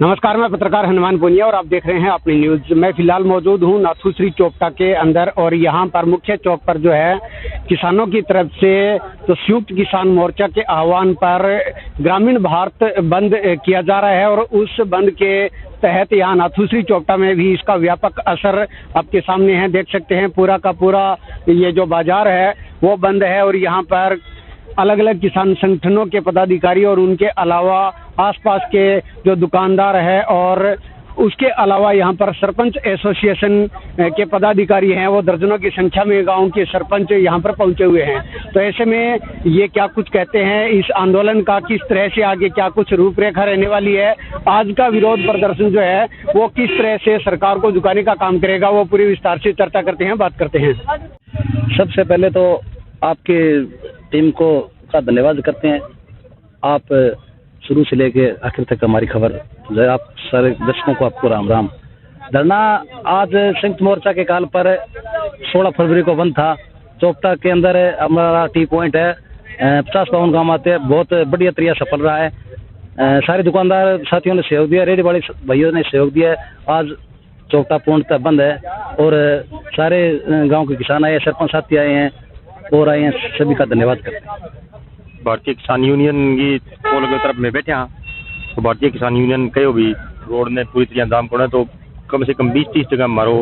नमस्कार, मैं पत्रकार हनुमान पुनिया और आप देख रहे हैं अपनी न्यूज। मैं फिलहाल मौजूद हूं नाथुश्री चौपटा के अंदर और यहां पर मुख्य चौक पर जो है किसानों की तरफ से तो संयुक्त किसान मोर्चा के आह्वान पर ग्रामीण भारत बंद किया जा रहा है और उस बंद के तहत यहाँ नाथुश्री चौपटा में भी इसका व्यापक असर आपके सामने है। देख सकते हैं पूरा का पूरा ये जो बाजार है वो बंद है और यहाँ पर अलग अलग किसान संगठनों के पदाधिकारी और उनके अलावा आसपास के जो दुकानदार है और उसके अलावा यहाँ पर सरपंच एसोसिएशन के पदाधिकारी हैं, वो दर्जनों की संख्या में गांव के सरपंच यहाँ पर पहुंचे हुए हैं। तो ऐसे में ये क्या कुछ कहते हैं इस आंदोलन का, किस तरह से आगे क्या कुछ रूपरेखा रहने वाली है, आज का विरोध प्रदर्शन जो है वो किस तरह से सरकार को झुकाने का काम करेगा, वो पूरी विस्तार से चर्चा करते हैं, बात करते हैं। सबसे पहले तो आपके टीम को का धन्यवाद करते हैं। आप शुरू से लेके आखिर तक हमारी खबर जो है, आप सारे दर्शकों को आपको राम राम। धरना आज संयुक्त मोर्चा के काल पर 16 फरवरी को बंद था। चौपटा के अंदर हमारा टी पॉइंट है, 50-52 गाँव आते हैं, बहुत बढ़िया तरीका सफल रहा है। सारे दुकानदार साथियों ने सहयोग दिया, रेडी वाले भाइयों ने सहयोग दिया। आज चौपटा पूर्णतः बंद है और सारे गाँव के किसान आए, सरपंच साथी आए हैं और आए हैं, सभी का धन्यवाद करते हैं। भारतीय किसान यूनियन की पोल की तरफ में बैठे हैं, तो भारतीय किसान यूनियन कहो भी रोड ने पूरी तरह जाम करना, तो कम से कम 20-30 जगह मारो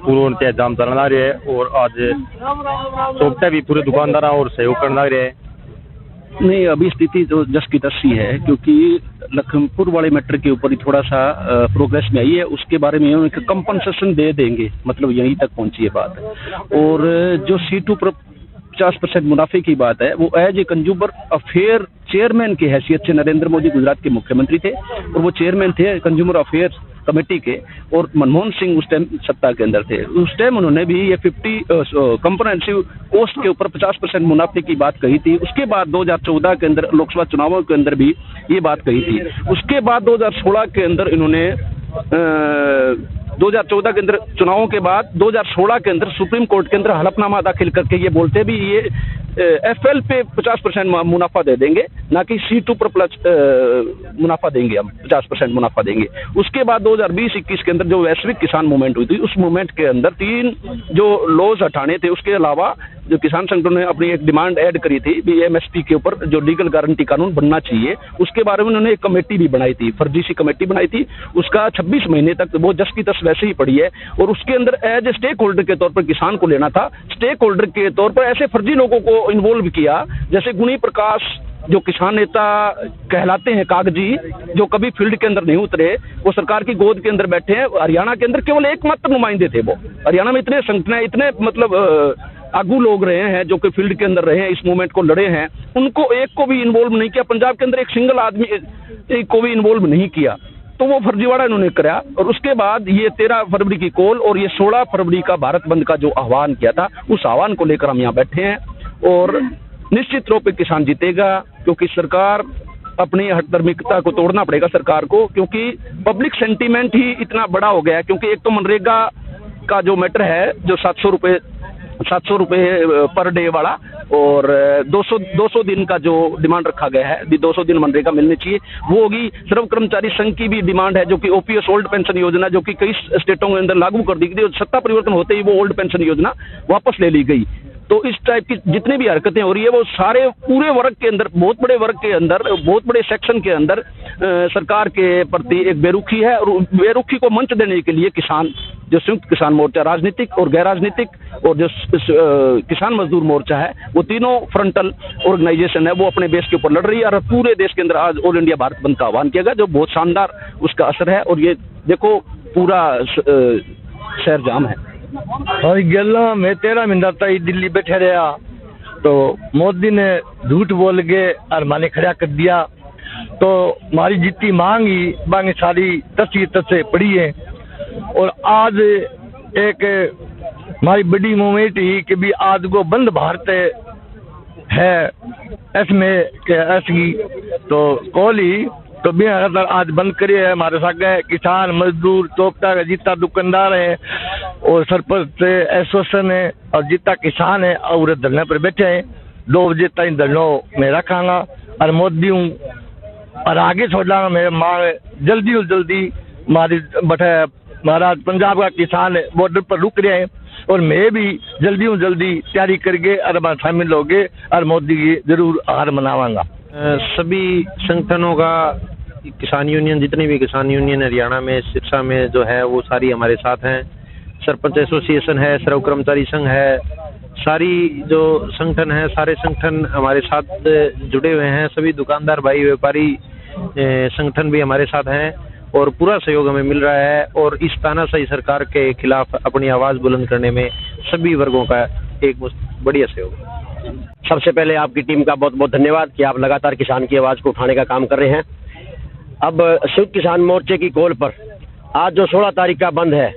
पूर्ण जाम चलना रहे है और आज चौपटा भी पूरे दुकानदार और सहयोग करना रहे है। नहीं, अभी स्थिति तो जस की तस ही है, क्योंकि लखनपुर वाले मैटर के ऊपर ही थोड़ा सा प्रोग्रेस में आई है। उसके बारे में उनको कंपनसेशन दे देंगे, मतलब यहीं तक पहुंची है बात। और जो C2 पर 50% मुनाफे की बात है, वो as a consumer affair chairman की हैसियत से नरेंद्र मोदी गुजरात के मुख्यमंत्री थे और वो चेयरमैन थे कंज्यूमर अफेयर कमेटी के, और मनमोहन सिंह उस टाइम सत्ता के अंदर थे। उस टाइम उन्होंने भी ये 50 कंप्रेहेंसिव कोस्ट के ऊपर 50% मुनाफे की बात कही थी। उसके बाद 2014 के अंदर लोकसभा चुनावों के अंदर भी ये बात कही थी। उसके बाद 2016 के अंदर इन्होंने 2014 के अंदर चुनावों के बाद 2016 के अंदर सुप्रीम कोर्ट के अंदर हलफनामा दाखिल करके ये बोलते भी ये FL पे 50% मुनाफा दे देंगे, ना कि C2 पर प्लस मुनाफा देंगे, हम 50% मुनाफा देंगे। उसके बाद 2020-21 के अंदर जो वैश्विक किसान मूवमेंट हुई थी, उस मूवमेंट के अंदर 3 जो लॉज हटाने थे, उसके अलावा जो किसान संगठनों ने अपनी एक डिमांड ऐड करी थी भी MSP के ऊपर जो लीगल गारंटी कानून बनना चाहिए, उसके बारे में उन्होंने एक कमेटी भी बनाई थी, फर्जी सी कमेटी बनाई थी। उसका 26 महीने तक वो जस की तस वैसे ही पड़ी है और उसके अंदर एज ए स्टेक होल्डर के तौर पर किसान को लेना था। स्टेक होल्डर के तौर पर ऐसे फर्जी लोगों को इन्वॉल्व किया, जैसे गुणी प्रकाश जो किसान नेता कहलाते हैं, कागजी, जो कभी फील्ड के अंदर नहीं उतरे, वो सरकार की गोद के अंदर बैठे हैं। हरियाणा के अंदर केवल एकमात्र नुमाइंदे थे वो। हरियाणा में इतने संगठन, इतने मतलब आगू लोग रहे हैं जो कि फील्ड के अंदर रहे हैं, इस मूवमेंट को लड़े हैं, उनको एक को भी इन्वॉल्व नहीं किया। पंजाब के अंदर एक सिंगल आदमी को भी इन्वॉल्व नहीं किया, तो वो फर्जीवाड़ा इन्होंने कराया। और उसके बाद ये 13 फरवरी की कॉल और ये 16 फरवरी का भारत बंद का जो आह्वान किया था, उस आह्वान को लेकर हम यहाँ बैठे हैं और निश्चित रूप से किसान जीतेगा, क्योंकि सरकार अपनी हठधर्मिकता को तोड़ना पड़ेगा सरकार को, क्योंकि पब्लिक सेंटीमेंट ही इतना बड़ा हो गया है। क्योंकि एक तो मनरेगा का जो मैटर है, जो 700 रुपये पर डे वाला, और 200 दिन का जो डिमांड रखा गया है, 200 दिन मनरेगा मिलनी चाहिए, वो होगी। सर्व कर्मचारी संघ की भी डिमांड है, जो कि OPS ओल्ड पेंशन योजना, जो कि कई स्टेटों के अंदर लागू कर दी गई, सत्ता परिवर्तन होते ही वो ओल्ड पेंशन योजना वापस ले ली गई। तो इस टाइप की जितनी भी हरकतें हो रही है, वो सारे पूरे वर्ग के अंदर, बहुत बड़े वर्ग के अंदर, बहुत बड़े सेक्शन के अंदर सरकार के प्रति एक बेरुखी है। और बेरुखी को मंच देने के लिए किसान, जो संयुक्त किसान मोर्चा, राजनीतिक और गैर राजनीतिक, और जो किसान मजदूर मोर्चा है, वो तीनों फ्रंटल ऑर्गेनाइजेशन है, वो अपने बेस के ऊपर लड़ रही है। और पूरे देश के अंदर आज ऑल इंडिया भारत बंद का आह्वान किया गया, जो बहुत शानदार उसका असर है। और ये देखो पूरा शहर जाम है। और गला में 13 महीना तक दिल्ली बैठे रहा, तो मोदी ने झूठ बोल के और माने खड़ा कर दिया। तो हमारी जितनी मांग ही मांग सारी तसे पड़ी है। और आज एक हमारी बड़ी मूवमेंट ही कि भी आज को बंद भारत है, इसमें ऐसी तो कॉल ही तो भी आज बंद करिए है। हमारे साथ किसान मजदूर चोपटा का जितना दुकानदार है और सरपंच एसोसिएशन है और जितना किसान है और धरने पर बैठे हैं। 2 बजे तक धरनों में रखांगा और मोदी हूँ और आगे छोड़ना मेरे मांग जल्दी और जल्दी हमारा पंजाब का किसान बॉर्डर पर रुक रहे हैं और मैं भी जल्दी तैयारी करके और शामिल होगे और मोदी की जरूर हार मनावांगा। सभी संगठनों का किसान यूनियन, जितनी भी किसान यूनियन हरियाणा में सिरसा में जो है वो सारी हमारे साथ हैं। सरपंच एसोसिएशन है, श्रम कर्मचारी संघ है, सारी जो संगठन है सारे संगठन हमारे साथ जुड़े हुए हैं। सभी दुकानदार भाई व्यापारी संगठन भी हमारे साथ हैं और पूरा सहयोग हमें मिल रहा है। और इस तानाशाही सरकार के खिलाफ अपनी आवाज़ बुलंद करने में सभी वर्गों का एक बढ़िया सहयोग है। सबसे पहले आपकी टीम का बहुत बहुत धन्यवाद कि आप लगातार किसान की आवाज़ को उठाने का काम कर रहे हैं। अब संयुक्त किसान मोर्चे की कॉल पर आज जो 16 तारीख का बंद है,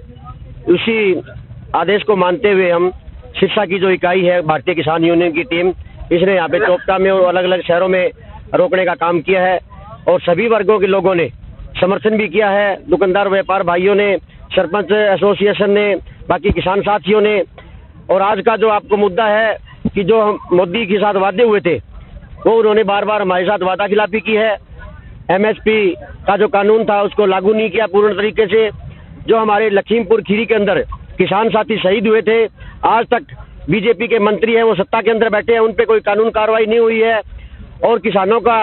उसी आदेश को मानते हुए हम सिरसा की जो इकाई है भारतीय किसान यूनियन की टीम, इसने यहाँ पे चोपटा में और अलग अलग शहरों में रोकने का काम किया है और सभी वर्गों के लोगों ने समर्थन भी किया है। दुकानदार व्यापार भाइयों ने, सरपंच एसोसिएशन ने, बाकी किसान साथियों ने। और आज का जो आपको मुद्दा है कि जो हम मोदी के साथ वादे हुए थे वो उन्होंने बार बार हमारे साथ वादा खिलाफी की है। एमएसपी का जो कानून था उसको लागू नहीं किया पूर्ण तरीके से। जो हमारे लखीमपुर खीरी के अंदर किसान साथी शहीद हुए थे, आज तक बीजेपी के मंत्री हैं वो सत्ता के अंदर बैठे हैं, उन पे कोई कानून कार्रवाई नहीं हुई है। और किसानों का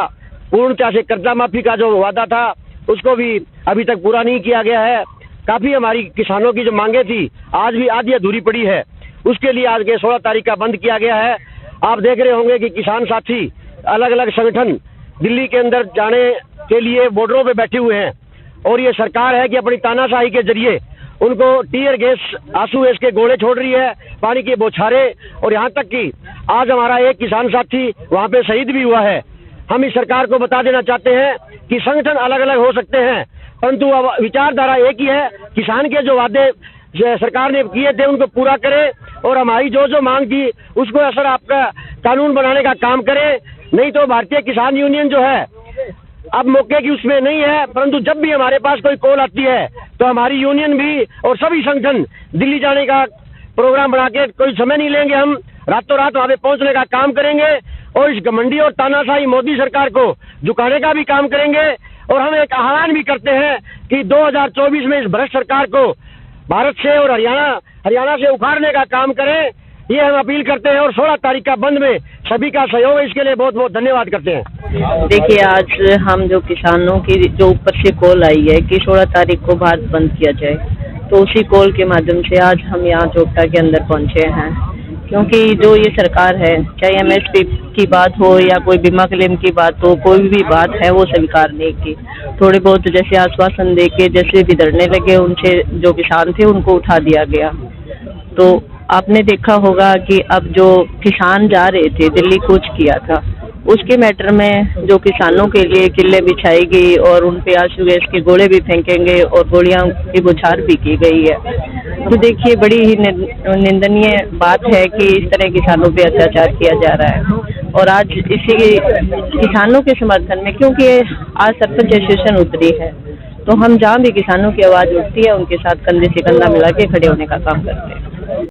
पूर्णतः से कर्जा माफी का जो वादा था उसको भी अभी तक पूरा नहीं किया गया है। काफी हमारी किसानों की जो मांगे थी आज भी आधी अधूरी पड़ी है, उसके लिए आज के 16 तारीख का बंद किया गया है। आप देख रहे होंगे कि किसान साथी अलग अलग संगठन दिल्ली के अंदर जाने के लिए बॉर्डरों पे बैठे हुए हैं और ये सरकार है कि अपनी तानाशाही के जरिए उनको टीयर गैस, आंसू गैस के गोले छोड़ रही है, पानी के बौछारे। और यहाँ तक कि आज हमारा एक किसान साथी वहाँ पे शहीद भी हुआ है। हम इस सरकार को बता देना चाहते हैं कि संगठन अलग अलग हो सकते हैं परंतु अब विचारधारा एक ही है। किसान के जो वादे सरकार ने किए थे उनको पूरा करे और हमारी जो जो मांग थी उसको असर आपका कानून बनाने का काम करे। नहीं तो भारतीय किसान यूनियन जो है अब मौके की उसमें नहीं है, परंतु जब भी हमारे पास कोई कॉल आती है तो हमारी यूनियन भी और सभी संगठन दिल्ली जाने का प्रोग्राम बना के कोई समय नहीं लेंगे। हम रातों रात वहाँ पे पहुँचने का काम करेंगे और इस घमंडी और तानाशाही मोदी सरकार को झुकाने का भी काम करेंगे। और हम एक आह्वान भी करते हैं कि 2024 में इस भ्रष्ट सरकार को भारत से और हरियाणा से उखाड़ने का काम करें, ये हम अपील करते हैं। और 16 तारीख का बंद में सभी का सहयोग है, इसके लिए बहुत बहुत धन्यवाद करते हैं। देखिए, आज हम जो किसानों की जो ऊपर से कॉल आई है कि 16 तारीख को भारत बंद किया जाए, तो उसी कॉल के माध्यम से आज हम यहाँ चोपटा के अंदर पहुँचे हैं। क्योंकि जो ये सरकार है, चाहे एमएसपी की बात हो या कोई बीमा क्लेम की बात हो, कोई भी बात है वो स्वीकार नहीं की। थोड़े बहुत जैसे आश्वासन देके जैसे भी धरने लगे, उनसे जो किसान थे उनको उठा दिया गया। तो आपने देखा होगा कि अब जो किसान जा रहे थे, दिल्ली कूच किया था, उसके मैटर में जो किसानों के लिए किले बिछाई गई और उन पे आंसू गैस के गोले भी फेंकेंगे और गोलियां की बौछार भी की गई है। तो देखिए, बड़ी ही निंदनीय बात है कि इस तरह किसानों पे अत्याचार किया जा रहा है। और आज इसी किसानों के समर्थन में, क्योंकि आज सरपंच एसोसिएशन उतरी है, तो हम जहाँ भी किसानों की आवाज़ उठती है उनके साथ कंधे से कंधा मिला के खड़े होने का काम करते हैं।